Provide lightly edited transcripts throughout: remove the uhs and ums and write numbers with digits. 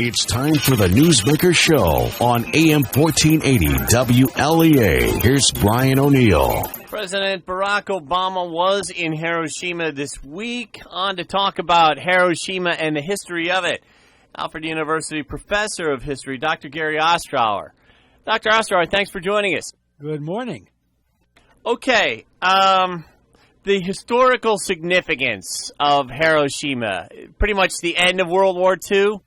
It's time for the Newsmaker Show on AM 1480 WLEA. Here's Brian O'Neill. President Barack Obama was in Hiroshima this week, on to talk about Hiroshima and the history of it. Alfred University professor of history, Dr. Gary Ostrower. Dr. Ostrower, thanks for joining us. Good morning. Okay, the historical significance of Hiroshima, pretty much the end of World War II?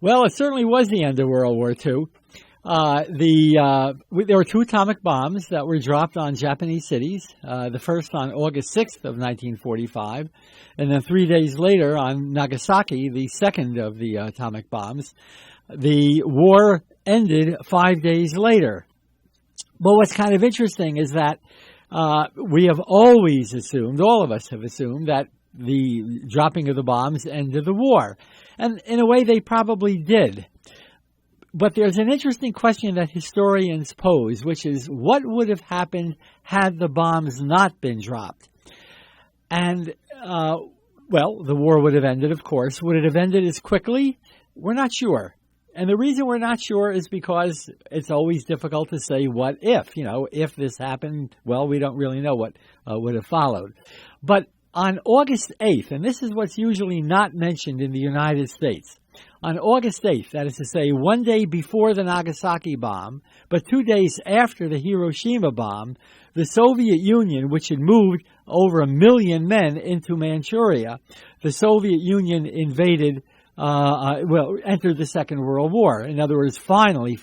Well, it certainly was the end of World War II. There were two atomic bombs that were dropped on Japanese cities, the first on August 6th of 1945, and then 3 days later on Nagasaki, the second of the atomic bombs. The war ended 5 days later. But what's kind of interesting is that we have always assumed, all of us have assumed, that the dropping of the bombs ended the war. And in a way, they probably did. But there's an interesting question that historians pose, which is, what would have happened had the bombs not been dropped? And, well, the war would have ended, of course. Would it have ended as quickly? We're not sure. And the reason we're not sure is because it's always difficult to say what if. You know, if this happened, well, we don't really know what would have followed. But on August 8th, and this is what's usually not mentioned in the United States, on August 8th, that is to say 1 day before the Nagasaki bomb, but 2 days after the Hiroshima bomb, the Soviet Union, which had moved over 1 million men into Manchuria, the Soviet Union invaded entered the Second World War. In other words, finally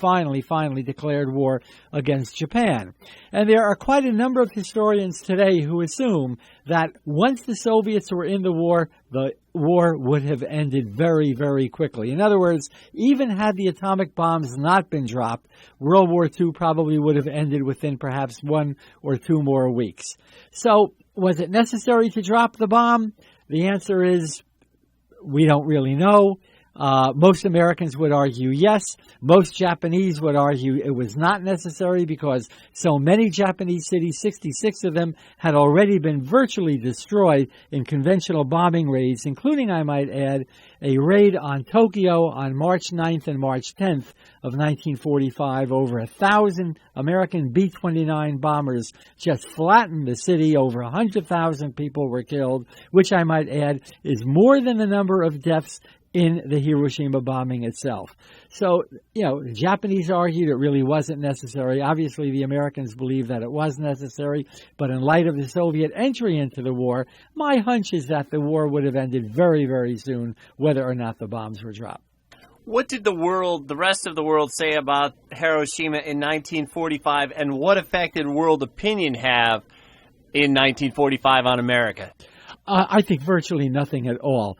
declared war against Japan. And there are quite a number of historians today who assume that once the Soviets were in the war would have ended very, very quickly. In other words, even had the atomic bombs not been dropped, World War II probably would have ended within perhaps 1 or 2 more weeks. So, was it necessary to drop the bomb? The answer is, we don't really know. Most Americans would argue yes. Most Japanese would argue it was not necessary because so many Japanese cities, 66 of them, had already been virtually destroyed in conventional bombing raids, including, I might add, a raid on Tokyo on March 9th and March 10th of 1945. Over 1,000 American B-29 bombers just flattened the city. Over 100,000 people were killed, which I might add is more than the number of deaths in the Hiroshima bombing itself. So, you know, the Japanese argued it really wasn't necessary. Obviously, the Americans believed that it was necessary. But in light of the Soviet entry into the war, my hunch is that the war would have ended very, very soon, whether or not the bombs were dropped. What did the rest of the world say about Hiroshima in 1945, and what effect did world opinion have in 1945 on America? I think virtually nothing at all.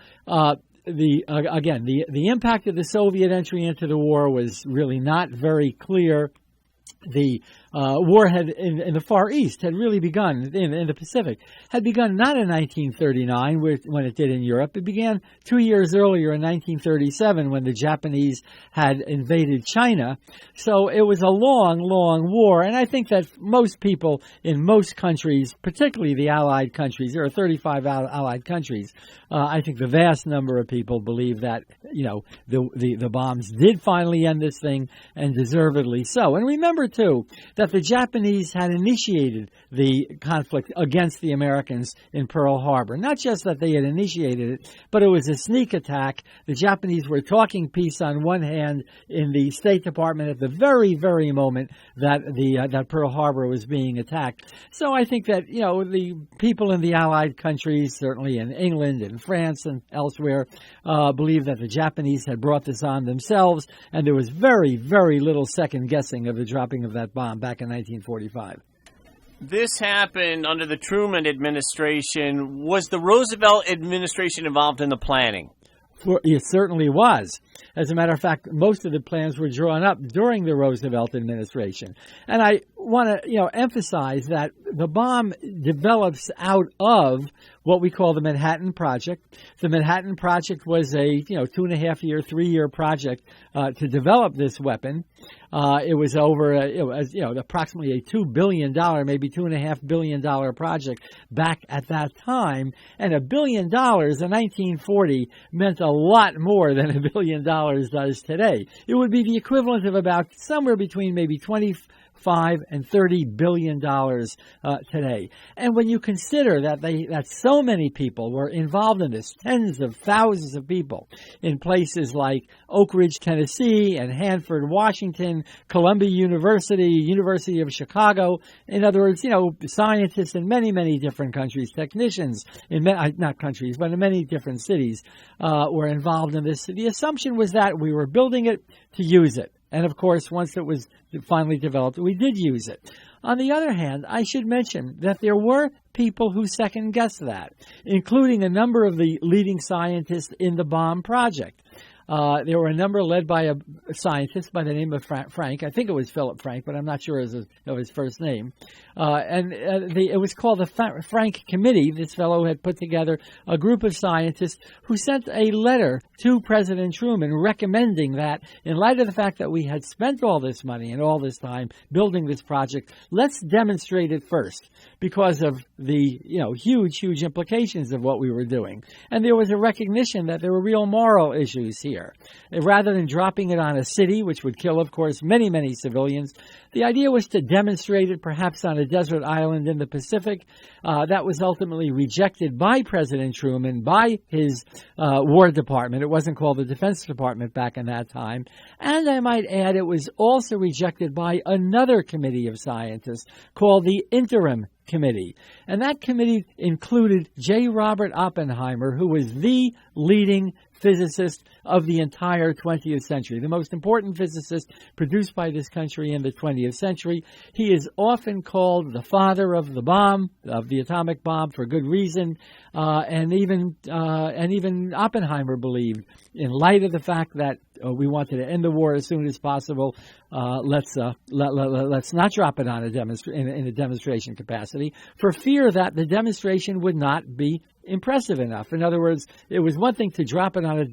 The impact of the Soviet entry into the war was really not very clear. The war had in the Far East had really begun, in the Pacific, had begun not in 1939 when it did in Europe. It began 2 years earlier in 1937 when the Japanese had invaded China. So it was a long, long war. And I think that most people in most countries, particularly the Allied countries, there are 35 Allied countries, I think the vast number of people believe that, you know, the bombs did finally end this thing, and deservedly so. And remember, too, that the Japanese had initiated the conflict against the Americans in Pearl Harbor. Not just that they had initiated it, but it was a sneak attack. The Japanese were talking peace on one hand in the State Department at the very, very moment that that Pearl Harbor was being attacked. So I think that, you know, the people in the Allied countries, certainly in England and France and elsewhere, believe that the Japanese had brought this on themselves, and there was very, very little second guessing of the dropping of that bomb back in 1945. This happened under the Truman administration. Was the Roosevelt administration involved in the planning? It certainly was. As a matter of fact, most of the plans were drawn up during the Roosevelt administration. And I want to, emphasize that the bomb develops out of what we call the Manhattan Project. The Manhattan Project was a 2.5-year, 3-year project to develop this weapon. It was over approximately a $2 billion, maybe $2.5 billion project back at that time. And $1 billion in 1940 meant a lot more than $1 billion does today. It would be the equivalent of about somewhere between maybe 25 and $30 billion today. And when you consider that so many people were involved in this, tens of thousands of people in places like Oak Ridge, Tennessee, and Hanford, Washington, Columbia University, University of Chicago, in other words, scientists in many, many different countries, technicians in not countries, but in many different cities were involved in this. The assumption was that we were building it to use it. And, of course, once it was finally developed, we did use it. On the other hand, I should mention that there were people who second-guessed that, including a number of the leading scientists in the bomb project. There were a number led by a scientist by the name of Frank. I think it was Philip Frank, but I'm not sure of his first name. It was called the Frank Committee. This fellow had put together a group of scientists who sent a letter to President Truman recommending that, in light of the fact that we had spent all this money and all this time building this project, let's demonstrate it first because of the huge implications of what we were doing. And there was a recognition that there were real moral issues here. Rather than dropping it on a city, which would kill, of course, many, many civilians, the idea was to demonstrate it perhaps on a desert island in the Pacific. That was ultimately rejected by President Truman, by his War Department. It wasn't called the Defense Department back in that time. And I might add, it was also rejected by another committee of scientists called the Interim Committee. And that committee included J. Robert Oppenheimer, who was the leading physicist of the entire 20th century, the most important physicist produced by this country in the 20th century. He is often called the father of the bomb, of the atomic bomb, for good reason. And even Oppenheimer believed, in light of the fact that we wanted to end the war as soon as possible, let's not drop it on in a demonstration capacity, for fear that the demonstration would not be impressive enough. In other words, it was one thing to drop it on a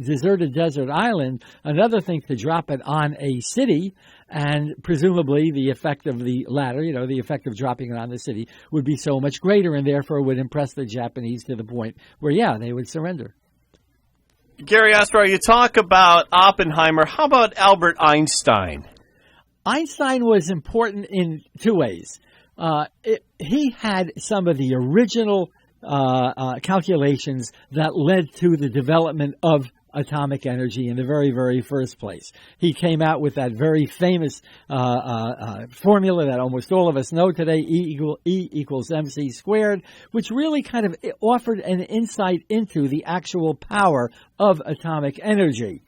deserted desert island, another thing to drop it on a city, and presumably the effect of the latter, the effect of dropping it on the city, would be so much greater and therefore would impress the Japanese to the point where, they would surrender. Gary Ostrower, you talk about Oppenheimer. How about Albert Einstein? Einstein was important in two ways. He had some of the original calculations that led to the development of atomic energy in the very, very first place. He came out with that very famous formula that almost all of us know today, E equals mc squared, which really kind of offered an insight into the actual power of atomic energy.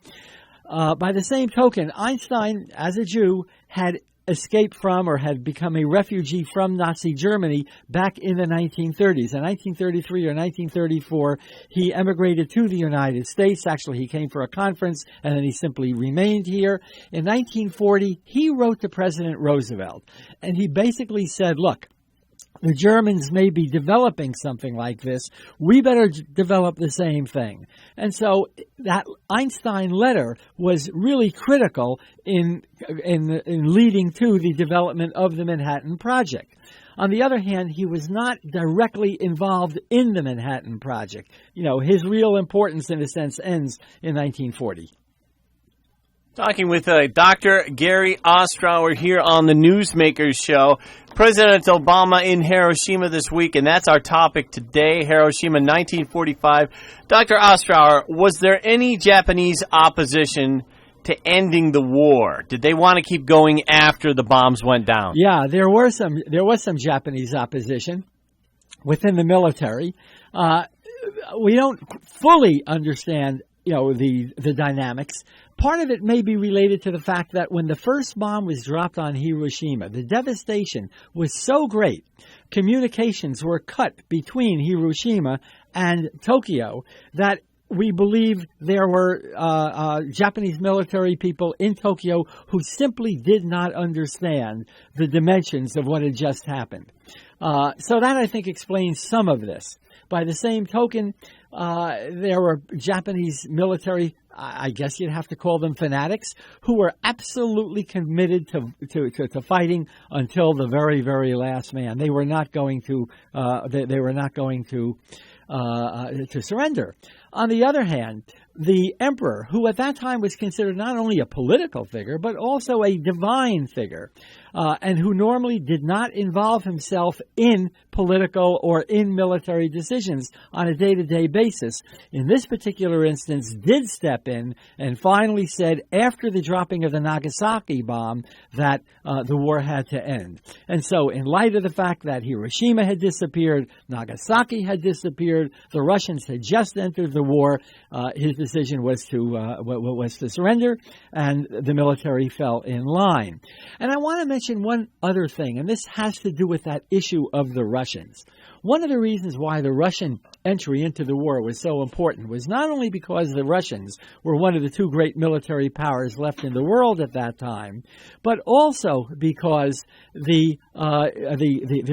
By the same token, Einstein, as a Jew, had escaped from or had become a refugee from Nazi Germany back in the 1930s. In 1933 or 1934, he emigrated to the United States. Actually, he came for a conference, and then he simply remained here. In 1940, he wrote to President Roosevelt, and he basically said, look, the Germans may be developing something like this. We better develop the same thing. And so that Einstein letter was really critical in leading to the development of the Manhattan Project. On the other hand, he was not directly involved in the Manhattan Project. His real importance, in a sense, ends in 1940. Talking with Dr. Gary Ostrower here on the Newsmakers Show. President Obama in Hiroshima this week, and that's our topic today, Hiroshima 1945. Dr. Ostrower, was there any Japanese opposition to ending the war? Did they want to keep going after the bombs went down? Yeah, there was some Japanese opposition within the military. We don't fully understand the dynamics. Part of it may be related to the fact that when the first bomb was dropped on Hiroshima, the devastation was so great, communications were cut between Hiroshima and Tokyo, that we believe there were Japanese military people in Tokyo who simply did not understand the dimensions of what had just happened. So that, I think, explains some of this. By the same token, there were Japanese military, I guess you'd have to call them fanatics, who were absolutely committed to fighting until the very, very last man. They were not going to surrender. On the other hand, the emperor, who at that time was considered not only a political figure, but also a divine figure, and who normally did not involve himself in political or in military decisions on a day-to-day basis, in this particular instance did step in and finally said, after the dropping of the Nagasaki bomb, that the war had to end. And so, in light of the fact that Hiroshima had disappeared, Nagasaki had disappeared, the Russians had just entered the war, his decision was to surrender, and the military fell in line. And I want to mention one other thing, and this has to do with that issue of the Russians. One of the reasons why the Russian entry into the war was so important was not only because the Russians were one of the two great military powers left in the world at that time, but also because the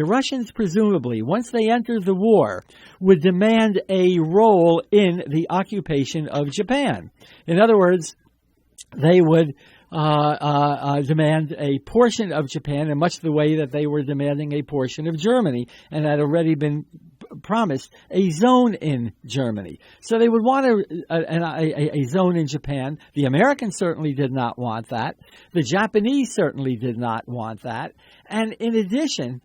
Russians presumably, once they entered the war, would demand a role in the occupation of Japan. In other words, they would demand a portion of Japan in much the way that they were demanding a portion of Germany, and had already been promised a zone in Germany. So they would want a zone in Japan. The Americans certainly did not want that. The Japanese certainly did not want that. And in addition,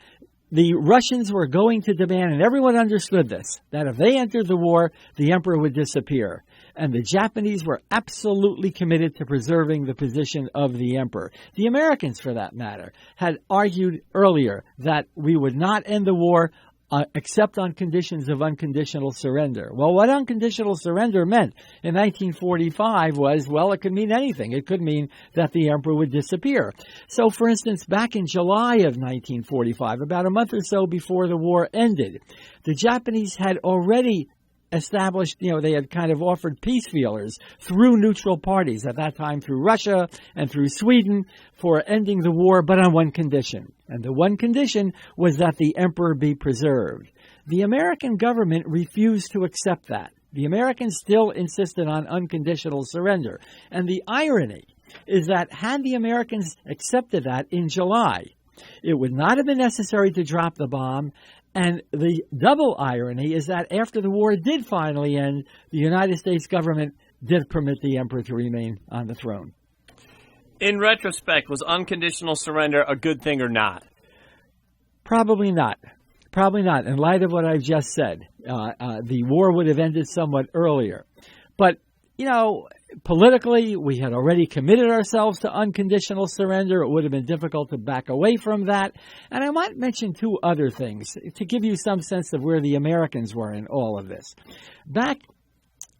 the Russians were going to demand, and everyone understood this, that if they entered the war, the emperor would disappear. And the Japanese were absolutely committed to preserving the position of the emperor. The Americans, for that matter, had argued earlier that we would not end the war except on conditions of unconditional surrender. Well, what unconditional surrender meant in 1945 was, well, it could mean anything. It could mean that the emperor would disappear. So, for instance, back in July of 1945, about a month or so before the war ended, the Japanese had already established, they had kind of offered peace feelers through neutral parties, at that time through Russia and through Sweden, for ending the war, but on one condition. And the one condition was that the emperor be preserved. The American government refused to accept that. The Americans still insisted on unconditional surrender. And the irony is that had the Americans accepted that in July, it would not have been necessary to drop the bomb. And the double irony is that after the war did finally end, the United States government did permit the emperor to remain on the throne. In retrospect, was unconditional surrender a good thing or not? Probably not. Probably not. In light of what I've just said, the war would have ended somewhat earlier. But, politically, we had already committed ourselves to unconditional surrender. It would have been difficult to back away from that. And I might mention two other things to give you some sense of where the Americans were in all of this. Back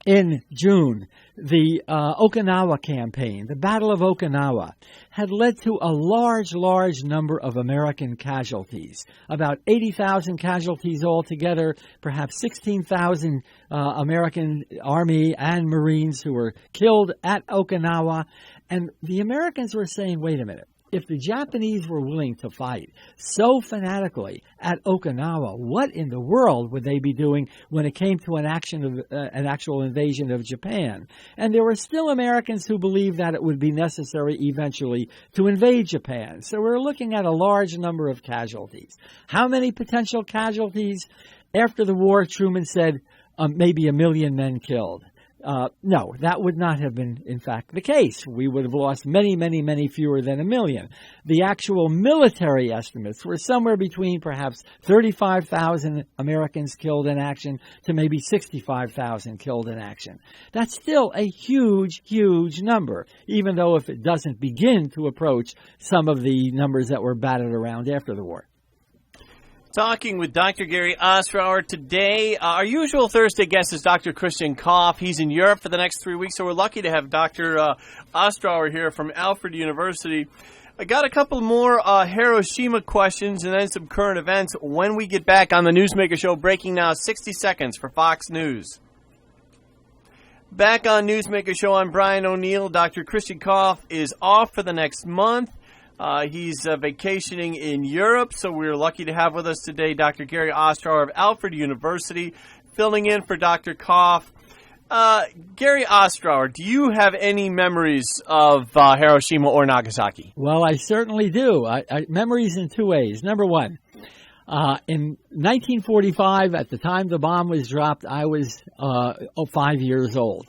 in June, the Okinawa campaign, the Battle of Okinawa, had led to a large number of American casualties. About 80,000 casualties altogether, perhaps 16,000 American Army and Marines who were killed at Okinawa. And the Americans were saying, wait a minute. If the Japanese were willing to fight so fanatically at Okinawa, what in the world would they be doing when it came to an actual invasion of Japan? And there were still Americans who believed that it would be necessary eventually to invade Japan. So we're looking at a large number of casualties. How many potential casualties? After the war, Truman said maybe 1 million men killed. No, that would not have been, in fact, the case. We would have lost many fewer than 1 million. The actual military estimates were somewhere between perhaps 35,000 Americans killed in action to maybe 65,000 killed in action. That's still a huge number, even though if it doesn't begin to approach some of the numbers that were batted around after the war. Talking with Dr. Gary Ostrower today. Our usual Thursday guest is Dr. Christian Koff. He's in Europe for the next 3 weeks, so we're lucky to have Dr. Ostrower here from Alfred University. I got a couple more Hiroshima questions and then some current events when we get back on the Newsmaker Show, breaking now 60 seconds for Fox News. Back on Newsmaker Show, I'm Brian O'Neill. Dr. Christian Koff is off for the next month. He's vacationing in Europe, so we're lucky to have with us today Dr. Gary Ostrower of Alfred University. filling in for Dr. Koff. Gary Ostrower, do you have any memories of Hiroshima or Nagasaki? Well, I certainly do. Memories in two ways. Number one, in 1945, at the time the bomb was dropped, I was 5 years old.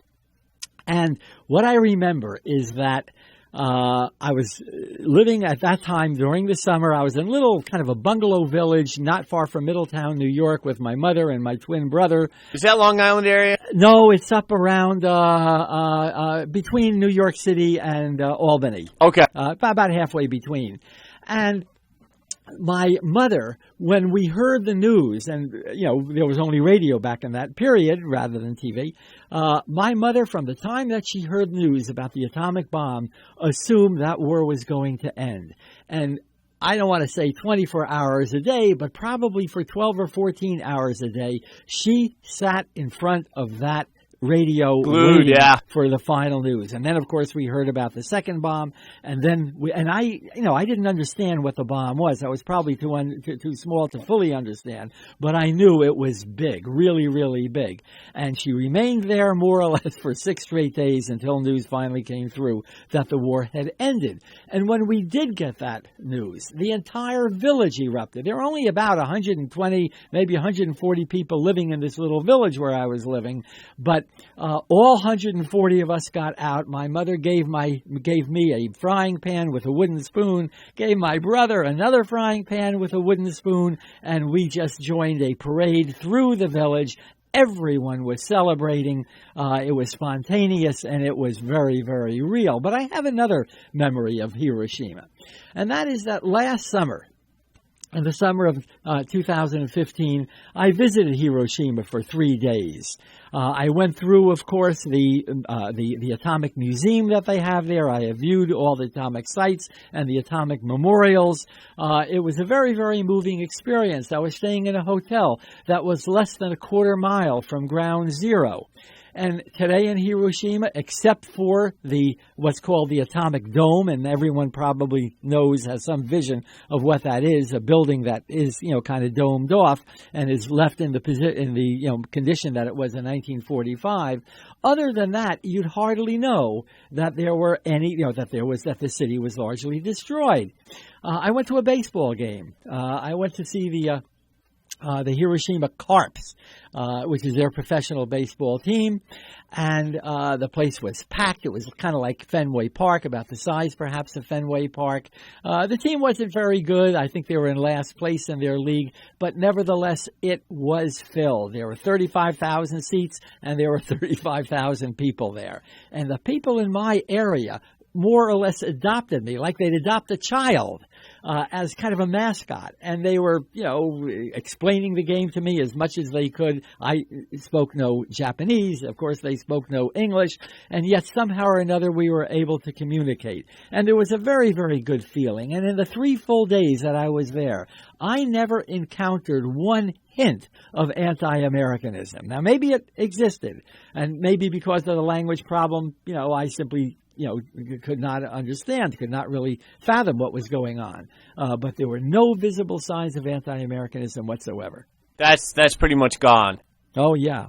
And what I remember is that I was living at that time during the summer. I was in a little kind of a bungalow village not far from Middletown, New York, with my mother and my twin brother. Is that Long Island area? No, it's up around between New York City and Albany. Okay. About halfway between. And my mother, when we heard the news, and, there was only radio back in that period rather than TV, my mother, from the time that she heard news about the atomic bomb, assumed that war was going to end. And I don't want to say 24 hours a day, but probably for 12 or 14 hours a day, she sat in front of that radio glued, waiting for the final news. And then, of course, we heard about the second bomb. And then, I didn't understand what the bomb was. I was probably too small to fully understand. But I knew it was big, really, really big. And she remained there more or less for 6 straight days until news finally came through that the war had ended. And when we did get that news, the entire village erupted. There were only about 120, maybe 140 people living in this little village where I was living. But all 140 of us got out. My mother gave me a frying pan with a wooden spoon, gave my brother another frying pan with a wooden spoon, and we just joined a parade through the village. Everyone was celebrating. It was spontaneous, and it was very, very real. But I have another memory of Hiroshima, and that is that last summer, in the summer of 2015, I visited Hiroshima for 3 days. I went through, of course, the atomic museum that they have there. I have viewed all the atomic sites and the atomic memorials. It was a very, very moving experience. I was staying in a hotel that was less than a quarter mile from Ground Zero. And today in Hiroshima, except for what's called the atomic dome, and everyone probably has some vision of what that is, a building that is, kind of domed off and is left in the condition that it was in 1945. Other than that, you'd hardly know that there were that the city was largely destroyed. I went to a baseball game. I went to see the Hiroshima Carps, which is their professional baseball team, and the place was packed. It was kind of like Fenway Park, about the size perhaps of Fenway Park. The team wasn't very good. I think they were in last place in their league, but nevertheless, it was filled. There were 35,000 seats, and there were 35,000 people there. And the people in my area more or less adopted me, like they'd adopt a child, as kind of a mascot. And they were, explaining the game to me as much as they could. I spoke no Japanese. Of course, they spoke no English. And yet somehow or another we were able to communicate. And there was a very, very good feeling. And in the 3 full days that I was there, I never encountered one hint of anti-Americanism. Now, maybe it existed. And maybe because of the language problem, I simply could not understand, could not really fathom what was going on. But there were no visible signs of anti-Americanism whatsoever. That's pretty much gone. Oh, yeah.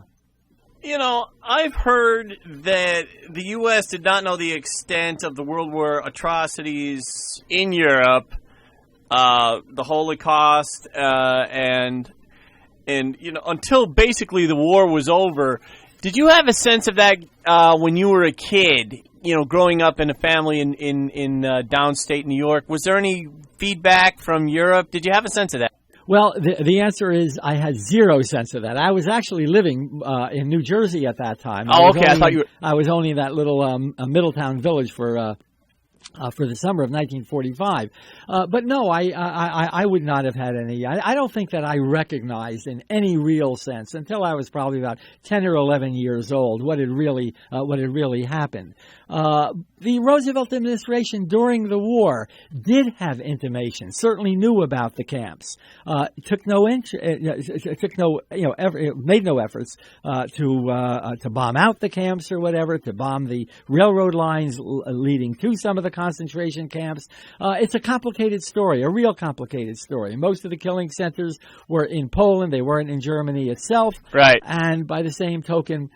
I've heard that the U.S. did not know the extent of the World War atrocities in Europe, the Holocaust, and until basically the war was over. Did you have a sense of that when you were a kid? Growing up in a family in downstate New York, was there any feedback from Europe? Did you have a sense of that? Well, the answer is I had zero sense of that. I was actually living in New Jersey at that time. Oh, okay. I thought you were... I was only in that little Middletown village for the summer of 1945. But no, I would not have had any. I don't think that I recognized in any real sense until I was probably about 10 or 11 years old what had really happened. The Roosevelt administration during the war did have intimation, certainly knew about the camps, made no efforts to bomb out the camps or whatever, to bomb the railroad lines leading to some of the the concentration camps. It's a complicated story, a real complicated story. Most of the killing centers were in Poland. They weren't in Germany itself. Right. And by the same token,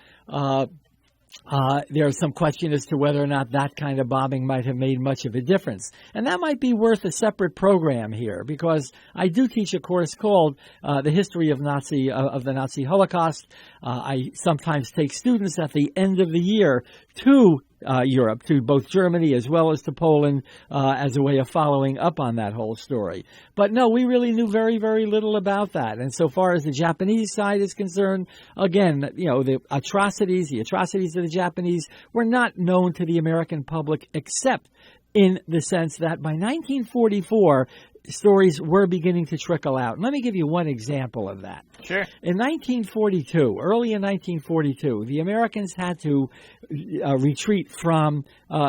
there's some question as to whether or not that kind of bombing might have made much of a difference. And that might be worth a separate program here, because I do teach a course called The History of the Nazi Holocaust. I sometimes take students at the end of the year to Europe, to both Germany as well as to Poland, as a way of following up on that whole story. But no, we really knew very, very little about that. And so far as the Japanese side is concerned, again, the atrocities of the Japanese were not known to the American public, except in the sense that by 1944, stories were beginning to trickle out. And let me give you one example of that. Sure. In 1942, early in 1942, the Americans had to retreat from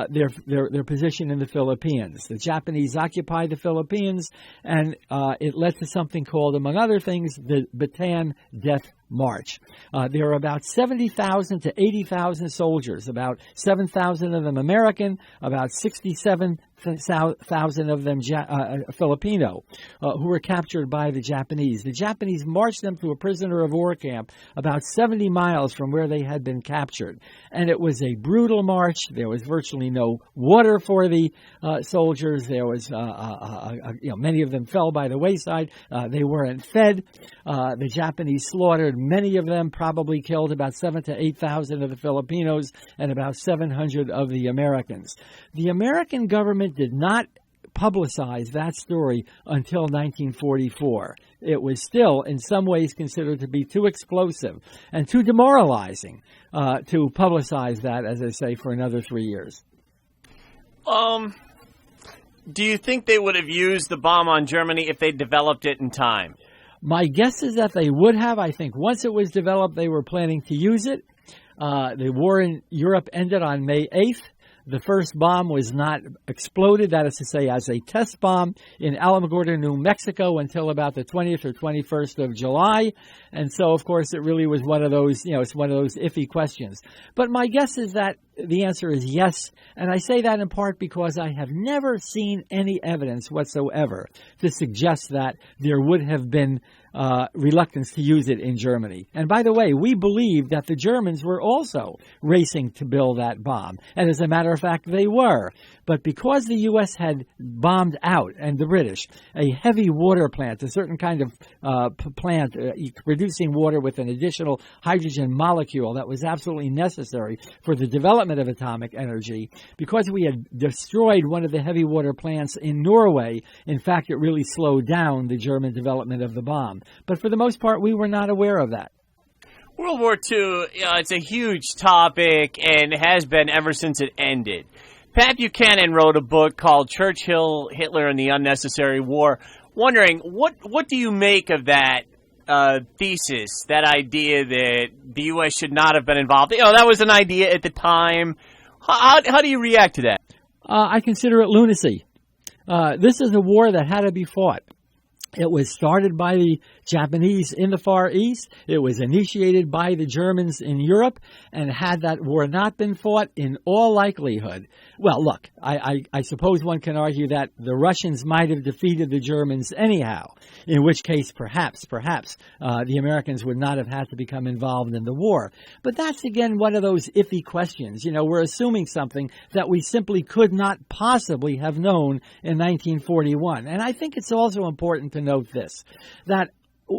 their position in the Philippines. The Japanese occupied the Philippines, and it led to something called, among other things, the Bataan Death March. There were about 70,000 to 80,000 soldiers, about 7,000 of them American, about 67,000 of them Filipino, who were captured by the Japanese. The Japanese marched them to a prisoner of war camp about 70 miles from where they had been captured. And it was a brutal march. There was virtually no water for the soldiers. There was, many of them fell by the wayside. They weren't fed. The Japanese slaughtered many of them, probably killed about 7,000 to 8,000 of the Filipinos and about 700 of the Americans. The American government did not publicize that story until 1944. It was still, in some ways, considered to be too explosive and too demoralizing to publicize that, as I say, for another 3 years. Do you think they would have used the bomb on Germany if they developed it in time? My guess is that they would have. I think once it was developed, they were planning to use it. The war in Europe ended on May 8th. The first bomb was not exploded, that is to say, as a test bomb in Alamogordo, New Mexico, until about the 20th or 21st of July. And so, of course, it really was one of those, it's one of those iffy questions. But my guess is that the answer is yes. And I say that in part because I have never seen any evidence whatsoever to suggest that there would have been reluctance to use it in Germany. And by the way, we believe that the Germans were also racing to build that bomb. And as a matter of fact, they were. But because the U.S. had bombed out, and the British, a heavy water plant, a certain kind of plant producing water with an additional hydrogen molecule that was absolutely necessary for the development of atomic energy, because we had destroyed one of the heavy water plants in Norway, in fact, it really slowed down the German development of the bomb. But for the most part, we were not aware of that. World War II, it's a huge topic and has been ever since it ended. Pat Buchanan wrote a book called Churchill, Hitler, and the Unnecessary War. Wondering, what do you make of that thesis, that idea that the U.S. should not have been involved? That was an idea at the time. How do you react to that? I consider it lunacy. This is a war that had to be fought. It was started by the Japanese in the Far East. It was initiated by the Germans in Europe. And had that war not been fought, in all likelihood, well, look, I suppose one can argue that the Russians might have defeated the Germans anyhow, in which case perhaps the Americans would not have had to become involved in the war. But that's, again, one of those iffy questions. We're assuming something that we simply could not possibly have known in 1941. And I think it's also important to note this, that,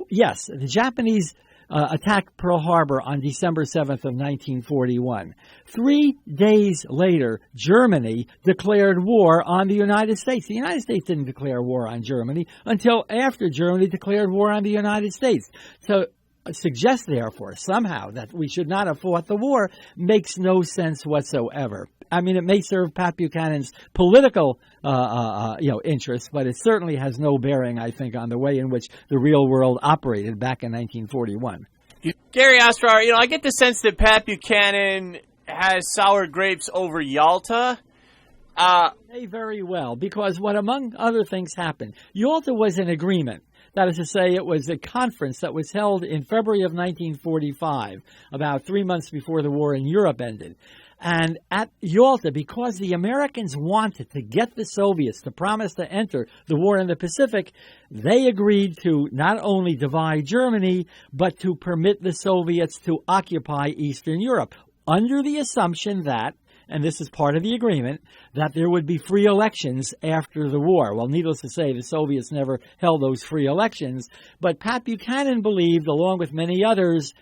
yes, the Japanese attacked Pearl Harbor on December 7th of 1941. 3 days later, Germany declared war on the United States. The United States didn't declare war on Germany until after Germany declared war on the United States. So suggest, therefore, somehow that we should not have fought the war makes no sense whatsoever. I mean, it may serve Pat Buchanan's political, interests, but it certainly has no bearing, I think, on the way in which the real world operated back in 1941. Gary Ostrower, I get the sense that Pat Buchanan has sour grapes over Yalta. May very well, because what, among other things, happened. Yalta was an agreement. That is to say, it was a conference that was held in February of 1945, about 3 months before the war in Europe ended. And at Yalta, because the Americans wanted to get the Soviets to promise to enter the war in the Pacific, they agreed to not only divide Germany, but to permit the Soviets to occupy Eastern Europe, under the assumption that, and this is part of the agreement, that there would be free elections after the war. Well, needless to say, the Soviets never held those free elections, but Pat Buchanan believed, along with many others,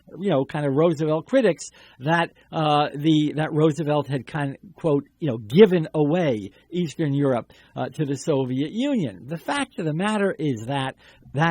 kind of Roosevelt critics, that that Roosevelt had kind of, quote, given away Eastern Europe to the Soviet Union. The fact of the matter is that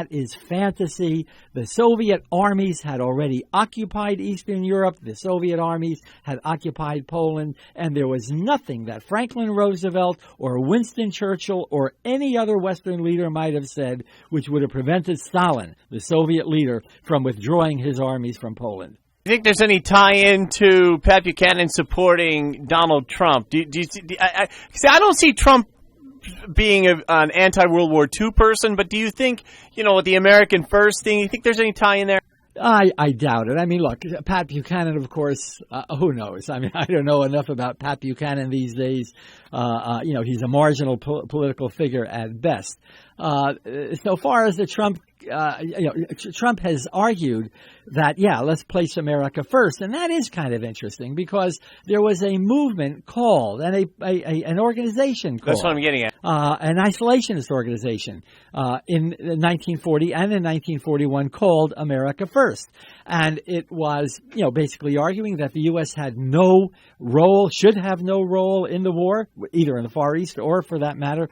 is fantasy. The Soviet armies had already occupied Eastern Europe. The Soviet armies had occupied Poland, and there was nothing that Franklin Roosevelt or Winston Churchill or any other Western leader might have said which would have prevented Stalin, the Soviet leader, from withdrawing his armies from Poland. Do you think there's any tie-in to Pat Buchanan supporting Donald Trump? I don't see Trump being an anti-World War II person, but do you think, with the American First thing, you think there's any tie in there? I doubt it. I mean, look, Pat Buchanan, of course, who knows? I mean, I don't know enough about Pat Buchanan these days. He's a marginal political figure at best. So far as the Trump has argued that, let's place America first. And that is kind of interesting because there was a movement called, and an organization called. That's what I'm getting at. An isolationist organization in 1940 and in 1941 called America First. And it was, basically arguing that the U.S. had no role, should have no role in the war, either in the Far East or, for that matter,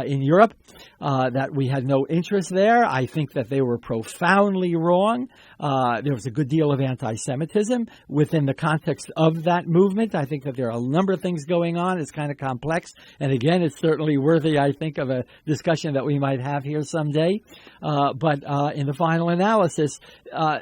in Europe, that we had no interest there. I think that they were profoundly wrong. There was a good deal of anti-Semitism within the context of that movement. I think that there are a number of things going on. It's kind of complex. And again, it's certainly worthy, I think, of a discussion that we might have here someday. But in the final analysis,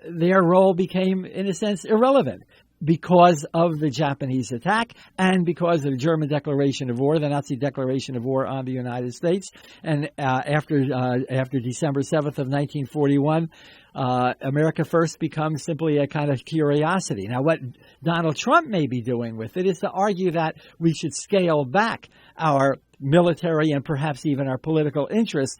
their role became, in a sense, irrelevant because of the Japanese attack and because of the German declaration of war, the Nazi declaration of war on the United States. And after December 7th of 1941, America First becomes simply a kind of curiosity. Now, what Donald Trump may be doing with it is to argue that we should scale back our military and perhaps even our political interests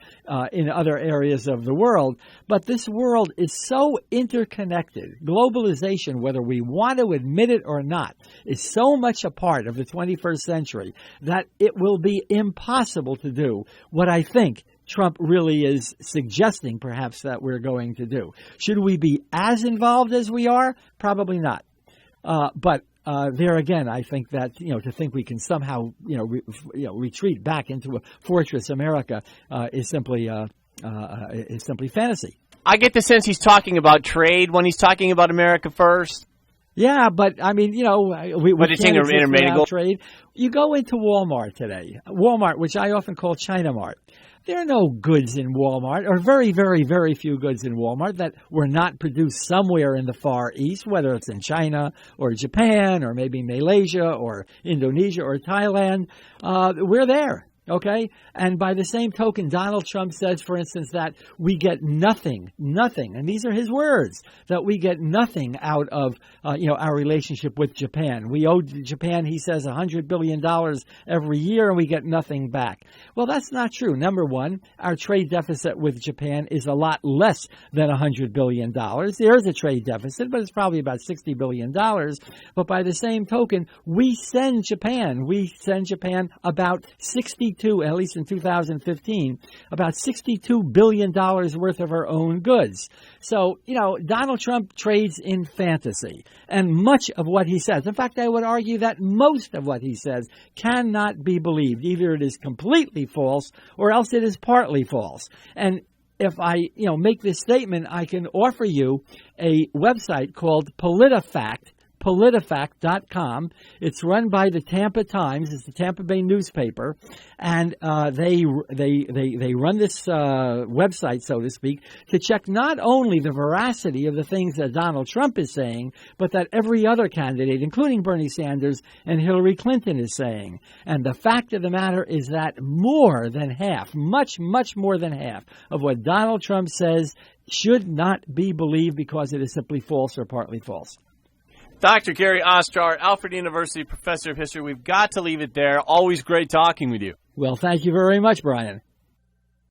in other areas of the world. But this world is so interconnected. Globalization, whether we want to admit it or not, is so much a part of the 21st century that it will be impossible to do what I think Trump really is suggesting perhaps that we're going to do. Should we be as involved as we are? Probably not. But there again, I think that, to think we can somehow, retreat back into a fortress America is simply fantasy. I get the sense he's talking about trade when he's talking about America First. Yeah, but I mean, we but it's can't exist without trade. You go into Walmart today, Walmart, which I often call China Mart. There are no goods in Walmart, or very, very, very few goods in Walmart that were not produced somewhere in the Far East, whether it's in China or Japan or maybe Malaysia or Indonesia or Thailand. We're there. Okay? And by the same token, Donald Trump says, for instance, that we get nothing, and these are his words, that we get nothing out of, our relationship with Japan. We owe Japan, he says, $100 billion every year, and we get nothing back. Well, that's not true. Number one, our trade deficit with Japan is a lot less than $100 billion. There is a trade deficit, but it's probably about $60 billion. But by the same token, we send Japan about 62, at least in 2015, about $62 billion worth of our own goods. So, Donald Trump trades in fantasy. And much of what he says, in fact, I would argue that most of what he says cannot be believed. Either it is completely false or else it is partly false. And if I, make this statement, I can offer you a website called PolitiFact.com. It's run by the Tampa Times. It's the Tampa Bay newspaper, and they run this website, so to speak, to check not only the veracity of the things that Donald Trump is saying, but that every other candidate, including Bernie Sanders and Hillary Clinton, is saying. And the fact of the matter is that more than half, much, much more than half of what Donald Trump says should not be believed because it is simply false or partly false. Dr. Gary Ostrower, Alfred University Professor of History. We've got to leave it there. Always great talking with you. Well, thank you very much, Brian.